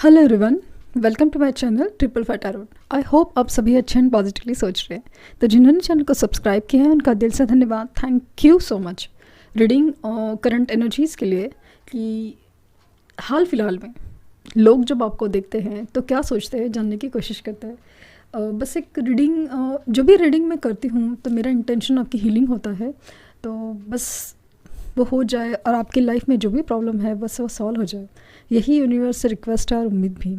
Hello everyone, welcome to my channel triple five tarot. I hope आप सभी अच्छे and positively सोच रहे हैं। तो जिन्होंने चैनल को सब्सक्राइब किया है उनका दिल से धन्यवाद। Thank you so much. Reading current energies के लिए कि हाल फिलहाल में लोग जब आपको देखते हैं तो क्या सोचते हैं जानने की कोशिश करते हैं। बस एक रीडिंग, जो भी रीडिंग मैं करती हूँ तो मेरा इंटेंशन आपकी हीलिंग होता है। तो बस वो हो जाए और आपकी लाइफ में जो भी प्रॉब्लम है बस वो सॉल्व हो जाए, यही यूनिवर्स से रिक्वेस्ट है और उम्मीद भी।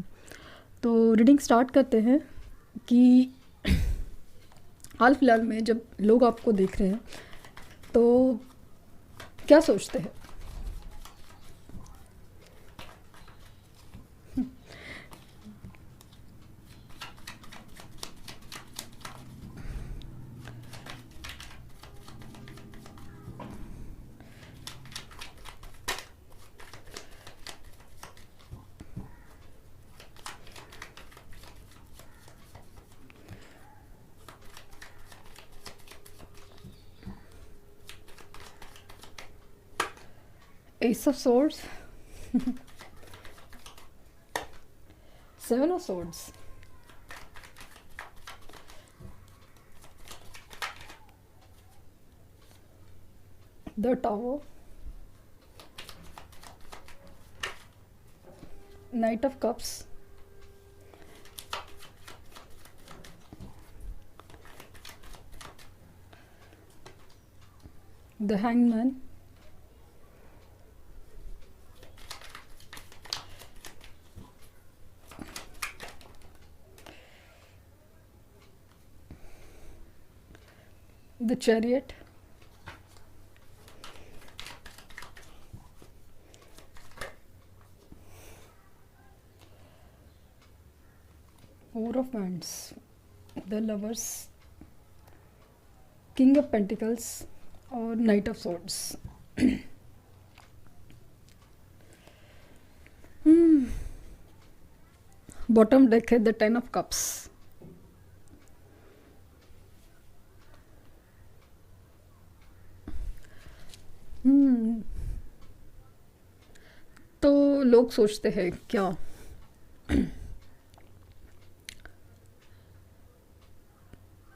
तो रीडिंग स्टार्ट करते हैं कि हाल फिलहाल में जब लोग आपको देख रहे हैं तो क्या सोचते हैं। Ace of Swords, Seven of Swords, the Tower, Knight of Cups, the Hangman, the Chariot, Four of Wands, the Lovers, King of Pentacles और Knight of Swords। Bottom deck है द टेन ऑफ कप्स। तो लोग सोचते हैं क्या,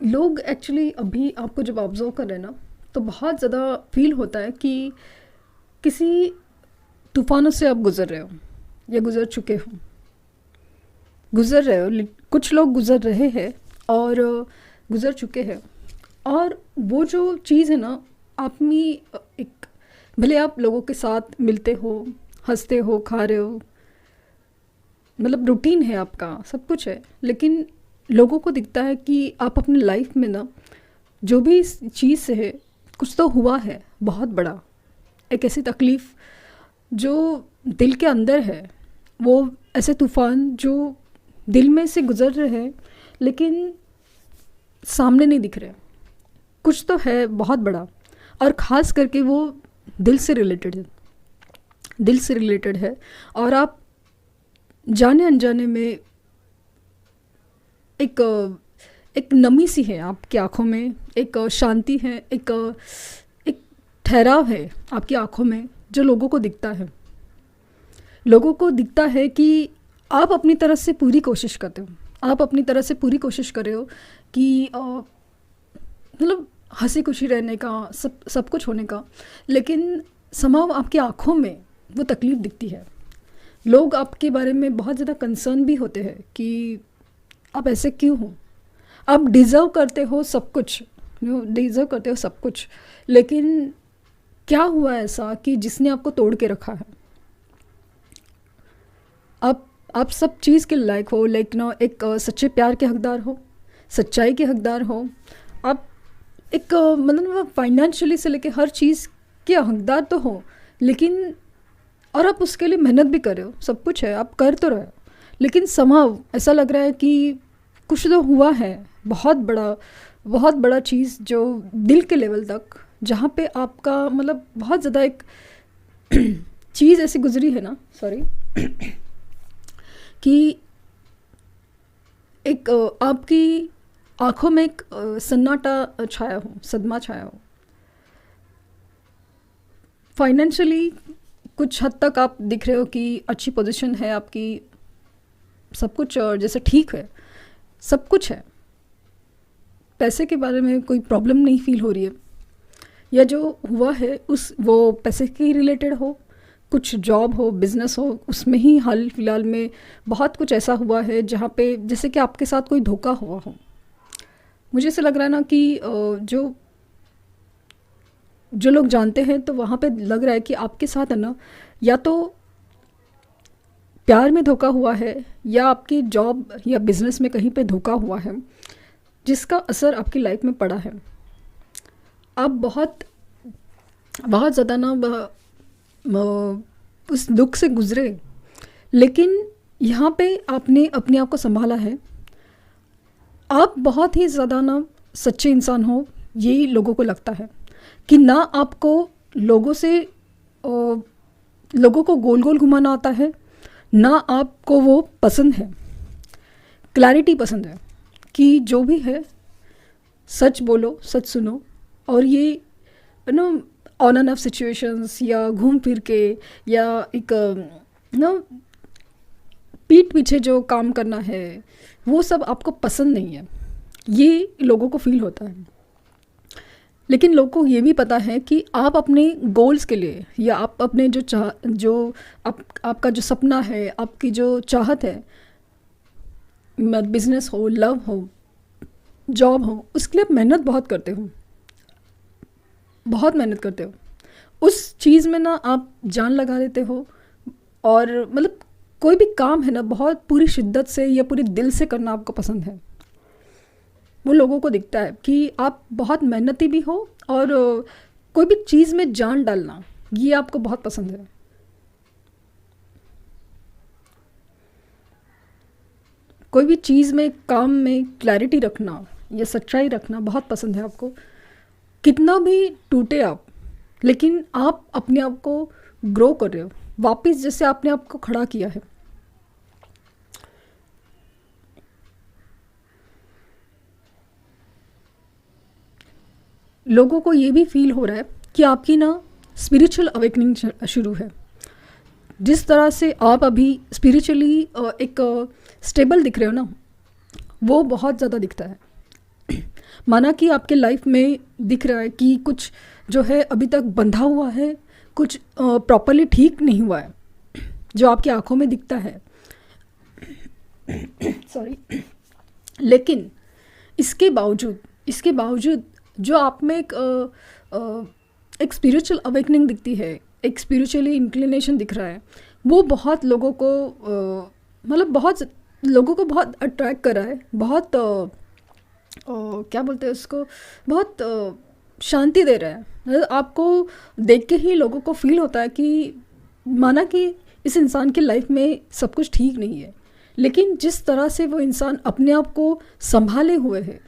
लोग actually अभी आपको जब ऑब्जर्व कर रहे हैं ना तो बहुत ज़्यादा फील होता है कि किसी तूफानों से आप गुज़र रहे हो या गुज़र चुके हो, गुज़र रहे हो। कुछ लोग गुज़र रहे हैं और गुज़र चुके हैं। और वो जो चीज़ है ना, आप में एक, भले आप लोगों के साथ मिलते हो, हंसते हो, खा रहे हो, मतलब रूटीन है आपका, सब कुछ है, लेकिन लोगों को दिखता है कि आप अपनी लाइफ में ना जो भी इस चीज़ से है कुछ तो हुआ है बहुत बड़ा, एक ऐसी तकलीफ़ जो दिल के अंदर है, वो ऐसे तूफ़ान जो दिल में से गुज़र रहे हैं लेकिन सामने नहीं दिख रहे, कुछ तो है बहुत बड़ा। और ख़ास करके वो दिल से रिलेटेड है, दिल से रिलेटेड है। और आप जाने अनजाने में एक नमी सी है आपकी आँखों में, एक शांति है, एक ठहराव है आपकी आँखों में जो लोगों को दिखता है। लोगों को दिखता है कि आप अपनी तरफ से पूरी कोशिश करते हो, आप अपनी तरफ से पूरी कोशिश कर रहे हो कि मतलब हंसी खुशी रहने का, सब कुछ होने का, लेकिन समाव आपकी आँखों में वो तकलीफ़ दिखती है। लोग आपके बारे में बहुत ज़्यादा कंसर्न भी होते हैं कि आप ऐसे क्यों हो, आप डिज़र्व करते हो सब कुछ, डिज़र्व करते हो सब कुछ, लेकिन क्या हुआ ऐसा कि जिसने आपको तोड़ के रखा है। आप सब चीज़ के लायक हो, लाइक ना एक सच्चे प्यार के हकदार हो, सच्चाई के हकदार हो, आप एक मतलब फाइनेंशियली से लेके हर चीज़ के हकदार तो हो, लेकिन और आप उसके लिए मेहनत भी कर रहे हो, सब कुछ है, आप कर तो रहे हो, लेकिन समाव ऐसा लग रहा है कि कुछ तो हुआ है बहुत बड़ा चीज़ जो दिल के लेवल तक, जहाँ पे आपका मतलब बहुत ज़्यादा एक चीज़ ऐसी गुजरी है ना, सॉरी, कि एक आपकी आँखों में एक सन्नाटा छाया हो, सदमा छाया हो। फाइनेंशियली कुछ हद तक आप दिख रहे हो कि अच्छी पोजीशन है आपकी, सब कुछ जैसे ठीक है, सब कुछ है, पैसे के बारे में कोई प्रॉब्लम नहीं फील हो रही है, या जो हुआ है उस वो पैसे के रिलेटेड हो, कुछ जॉब हो, बिजनेस हो, उसमें ही हाल फिलहाल में बहुत कुछ ऐसा हुआ है जहाँ पे जैसे कि आपके साथ कोई धोखा हुआ हो। मुझे ऐसा लग रहा है ना कि जो जो लोग जानते हैं तो वहाँ पे लग रहा है कि आपके साथ है ना, या तो प्यार में धोखा हुआ है या आपकी जॉब या बिजनेस में कहीं पे धोखा हुआ है, जिसका असर आपकी लाइफ में पड़ा है। आप बहुत बहुत ज़्यादा ना उस दुख से गुजरे, लेकिन यहाँ पे आपने अपने आप को संभाला है। आप बहुत ही ज़्यादा ना सच्चे इंसान हो, यही लोगों को लगता है कि ना आपको लोगों को गोल गोल घुमाना आता है, ना आपको वो पसंद है, क्लैरिटी पसंद है कि जो भी है सच बोलो, सच सुनो। और ये know on end of situations या घूम फिर के या एक नो पीठ पीछे जो काम करना है, वो सब आपको पसंद नहीं है, ये लोगों को फील होता है। लेकिन लोगों को ये भी पता है कि आप अपने गोल्स के लिए या आप अपने आपका जो सपना है, आपकी जो चाहत है, बिजनेस हो, लव हो, जॉब हो, उसके लिए आप मेहनत बहुत करते हो, बहुत मेहनत करते हो। उस चीज़ में ना आप जान लगा देते हो, और मतलब कोई भी काम है ना बहुत पूरी शिद्दत से या पूरे दिल से करना आपको पसंद है। वो लोगों को दिखता है कि आप बहुत मेहनती भी हो, और कोई भी चीज़ में जान डालना ये आपको बहुत पसंद है। कोई भी चीज़ में, काम में क्लैरिटी रखना या सच्चाई रखना बहुत पसंद है आपको। कितना भी टूटे आप, लेकिन आप अपने आप को ग्रो कर रहे हो वापस, जैसे आपने आपको खड़ा किया है। लोगों को ये भी फील हो रहा है कि आपकी ना स्पिरिचुअल अवेकनिंग शुरू है। जिस तरह से आप अभी स्पिरिचुअली एक स्टेबल दिख रहे हो ना, वो बहुत ज़्यादा दिखता है। माना कि आपके लाइफ में दिख रहा है कि कुछ जो है अभी तक बंधा हुआ है, कुछ प्रॉपरली ठीक नहीं हुआ है, जो आपकी आंखों में दिखता है। सॉरी। लेकिन इसके बावजूद जो आप में एक स्पिरिचुअल अवेकनिंग दिखती है, एक स्पिरिचुअली इंक्लिनेशन दिख रहा है, वो बहुत लोगों को बहुत लोगों को बहुत अट्रैक्ट कर रहा है, बहुत क्या बोलते हैं उसको, बहुत शांति दे रहा है। मतलब आपको देख के ही लोगों को फील होता है कि माना कि इस इंसान की लाइफ में सब कुछ ठीक नहीं है, लेकिन जिस तरह से वो इंसान अपने आप को संभाले हुए है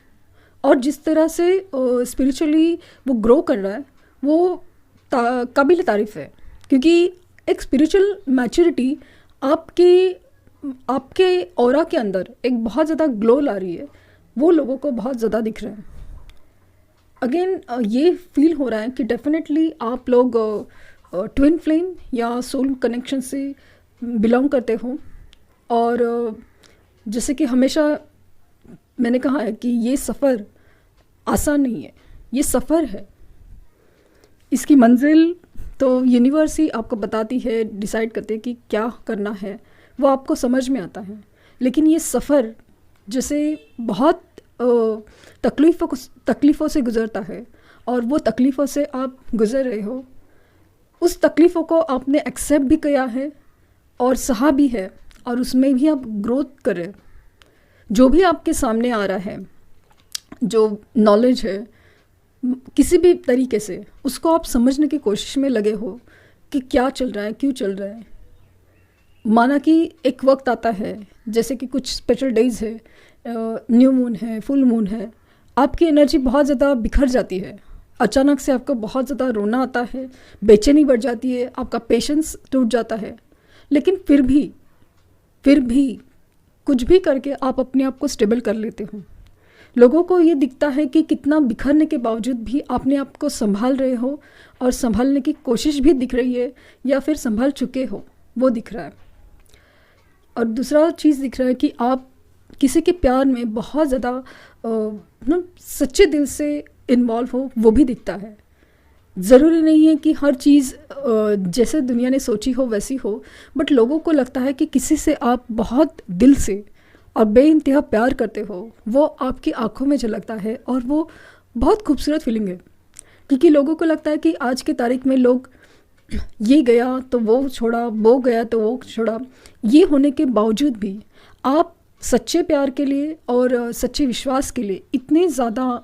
और जिस तरह से स्पिरिचुअली वो ग्रो कर रहा है, वो काबिल तारीफ़ है। क्योंकि एक स्पिरिचुअल मैच्योरिटी आपके ऑरा के अंदर एक बहुत ज़्यादा ग्लो ला रही है, वो लोगों को बहुत ज़्यादा दिख रहा है। अगेन ये फील हो रहा है कि डेफिनेटली आप लोग ट्विन फ्लेम या सोल कनेक्शन से बिलोंग करते हो। और जैसे कि हमेशा मैंने कहा है कि ये सफ़र आसान नहीं है, ये सफ़र है। इसकी मंजिल तो यूनिवर्स ही आपको बताती है, डिसाइड करते हैं कि क्या करना है, वो आपको समझ में आता है। लेकिन ये सफ़र जैसे बहुत तकलीफ़ों से गुज़रता है, और वो तकलीफ़ों से आप गुज़र रहे हो, उस तकलीफ़ों को आपने एक्सेप्ट भी किया है और सहा भी है, और उसमें भी आप ग्रोथ कर रहे हो। जो भी आपके सामने आ रहा है, जो नॉलेज है, किसी भी तरीके से उसको आप समझने की कोशिश में लगे हो कि क्या चल रहा है, क्यों चल रहा है। माना कि एक वक्त आता है, जैसे कि कुछ स्पेशल डेज है, न्यू मून है, फुल मून है, आपकी एनर्जी बहुत ज़्यादा बिखर जाती है। अचानक से आपको बहुत ज़्यादा रोना आता है, बेचैनी बढ़ जाती है, आपका पेशेंस टूट जाता है। लेकिन फिर भी कुछ भी करके आप अपने आप को स्टेबल कर लेते हो। लोगों को ये दिखता है कि कितना बिखरने के बावजूद भी आपने आप को संभाल रहे हो, और संभालने की कोशिश भी दिख रही है, या फिर संभाल चुके हो, वो दिख रहा है। और दूसरा चीज़ दिख रहा है कि आप किसी के प्यार में बहुत ज़्यादा ना सच्चे दिल से इन्वॉल्व हो, वो भी दिखता है। ज़रूरी नहीं है कि हर चीज़ जैसे दुनिया ने सोची हो वैसी हो, बट लोगों को लगता है कि किसी से आप बहुत दिल से और बेइंतहा प्यार करते हो, वो आपकी आंखों में झलकता है और वो बहुत खूबसूरत फीलिंग है। क्योंकि लोगों को लगता है कि आज के तारीख में लोग ये गया तो वो छोड़ा, वो गया तो वो छोड़ा। ये होने के बावजूद भी आप सच्चे प्यार के लिए और सच्चे विश्वास के लिए इतने ज़्यादा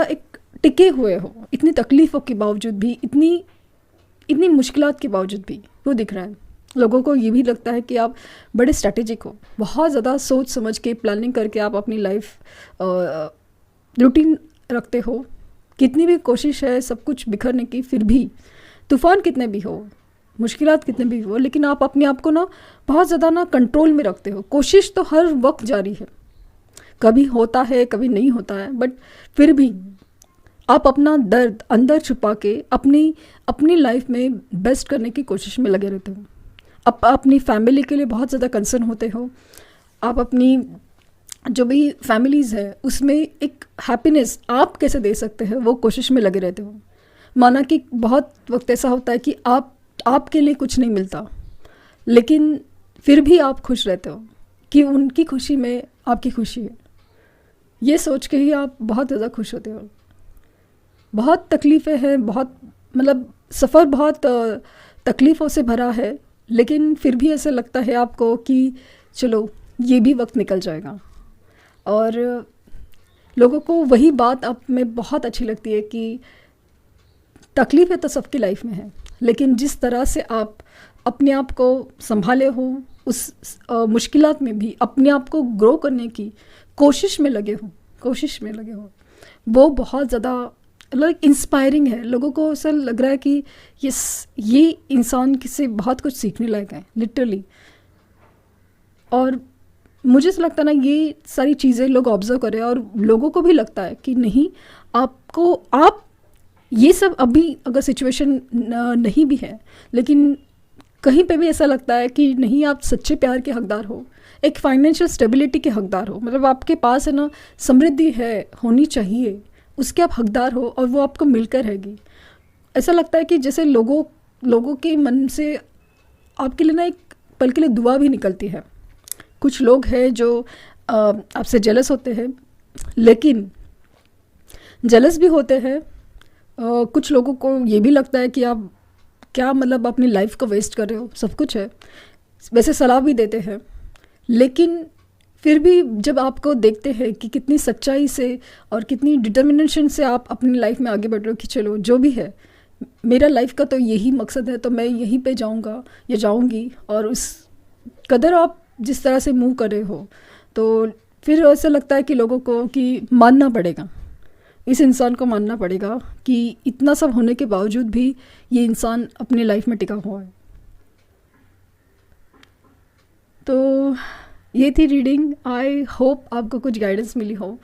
एक टिके हुए हो, इतनी तकलीफ़ों के बावजूद भी, इतनी मुश्किलात के बावजूद भी वो दिख रहा है। लोगों को ये भी लगता है कि आप बड़े स्ट्रैटेजिक हो, बहुत ज़्यादा सोच समझ के प्लानिंग करके आप अपनी लाइफ रूटीन रखते हो। कितनी भी कोशिश है सब कुछ बिखरने की, फिर भी तूफ़ान कितने भी हो, मुश्किलात कितने भी हो, लेकिन आप अपने आप को ना बहुत ज़्यादा ना कंट्रोल में रखते हो। कोशिश तो हर वक्त जारी है, कभी होता है कभी नहीं होता है, बट फिर भी आप अपना दर्द अंदर छुपा के अपनी लाइफ में बेस्ट करने की कोशिश में लगे रहते हो। अपनी फैमिली के लिए बहुत ज़्यादा कंसर्न होते हो। आप अपनी जो भी फैमिलीज़ है उसमें एक हैप्पीनेस आप कैसे दे सकते हैं वो कोशिश में लगे रहते हो। माना कि बहुत वक्त ऐसा होता है कि आपके लिए कुछ नहीं मिलता, लेकिन फिर भी आप खुश रहते हो कि उनकी खुशी में आपकी खुशी है। ये सोच के ही आप बहुत ज़्यादा खुश होते हो। बहुत तकलीफ़ें हैं, बहुत मतलब सफ़र बहुत तकलीफ़ों से भरा है, लेकिन फिर भी ऐसा लगता है आपको कि चलो ये भी वक्त निकल जाएगा। और लोगों को वही बात आप में बहुत अच्छी लगती है कि तकलीफ़ें तो सबकी लाइफ में है, लेकिन जिस तरह से आप अपने आप को संभाले हो, उस मुश्किलात में भी अपने आप को ग्रो करने की कोशिश में लगे हो, वो बहुत ज़्यादा मतलब इंस्पायरिंग है। लोगों को ऐसा लग रहा है कि ये इंसान से बहुत कुछ सीखने लायक है, लिटरली। और मुझे ऐसा लगता है ना, ये सारी चीज़ें लोग ऑब्जर्व करें और लोगों को भी लगता है कि नहीं, आप ये सब अभी अगर सिचुएशन नहीं भी है, लेकिन कहीं पे भी ऐसा लगता है कि नहीं, आप सच्चे प्यार के हकदार हो, एक फाइनेंशियल स्टेबिलिटी के हकदार हो। मतलब आपके पास है ना समृद्धि है, होनी चाहिए, उसके आप हकदार हो और वो आपको मिलकर रहेगी। ऐसा लगता है कि जैसे लोगों के मन से आपके लिए ना एक पल के लिए दुआ भी निकलती है। कुछ लोग हैं जो आपसे जेलस होते हैं, लेकिन जेलस भी होते हैं। कुछ लोगों को ये भी लगता है कि आप क्या मतलब अपनी लाइफ को वेस्ट कर रहे हो, सब कुछ है, वैसे सलाह भी देते हैं। लेकिन फिर भी जब आपको देखते हैं कि कितनी सच्चाई से और कितनी डिटर्मिनेशन से आप अपनी लाइफ में आगे बढ़ रहे हो कि चलो जो भी है, मेरा लाइफ का तो यही मकसद है, तो मैं यहीं पे जाऊंगा या जाऊंगी, और उस कदर आप जिस तरह से मूव कर रहे हो, तो फिर ऐसा लगता है कि लोगों को कि मानना पड़ेगा, इस इंसान को मानना पड़ेगा कि इतना सब होने के बावजूद भी ये इंसान अपनी लाइफ में टिका हुआ है। तो ये थी रीडिंग। आई होप आपको कुछ गाइडेंस मिली हो।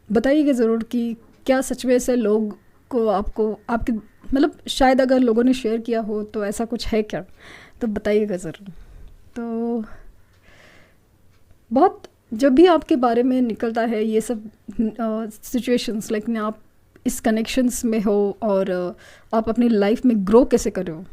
बताइएगा ज़रूर कि क्या सच में ऐसे लोग को आपके मतलब शायद अगर लोगों ने शेयर किया हो तो ऐसा कुछ है क्या, तो बताइएगा ज़रूर। तो बहुत जब भी आपके बारे में निकलता है ये सब सिचुएशंस, लेकिन आप इस कनेक्शंस में हो और आप अपनी लाइफ में ग्रो कैसे कर रहे हो,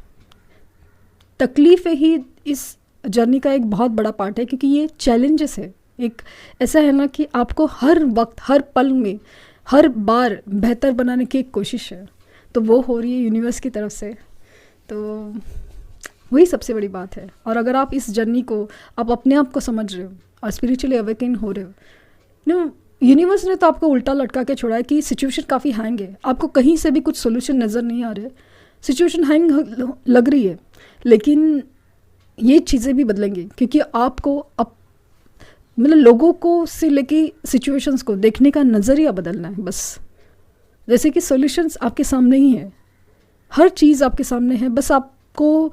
तकलीफ़ें ही इस जर्नी का एक बहुत बड़ा पार्ट है। क्योंकि ये चैलेंजेस है, एक ऐसा है ना कि आपको हर वक्त हर पल में हर बार बेहतर बनाने की एक कोशिश है, तो वो हो रही है यूनिवर्स की तरफ से। तो वही सबसे बड़ी बात है। और अगर आप इस जर्नी को आप अपने आप को समझ रहे हो और स्पिरिचुअली अवेकन हो रहे हो, यूनिवर्स ने तो आपको उल्टा लटका के छोड़ा है कि सिचुएशन काफ़ी हैंग है, आपको कहीं से भी कुछ सोल्यूशन नज़र नहीं आ रहे, सिचुएशन हैंग लग रही है, लेकिन ये चीज़ें भी बदलेंगी। क्योंकि आपको मतलब लोगों को से लेके सिचुएशंस को देखने का नज़रिया बदलना है बस। जैसे कि सॉल्यूशंस आपके सामने ही है, हर चीज़ आपके सामने है, बस आपको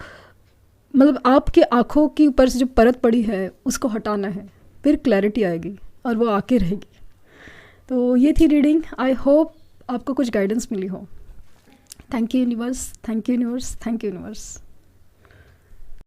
मतलब आपके आँखों के ऊपर से जो परत पड़ी है उसको हटाना है, फिर क्लैरिटी आएगी और वो आके रहेगी। तो ये थी रीडिंग। आई होप आपको कुछ गाइडेंस मिली हो। Thank you universe, thank you universe, thank you universe.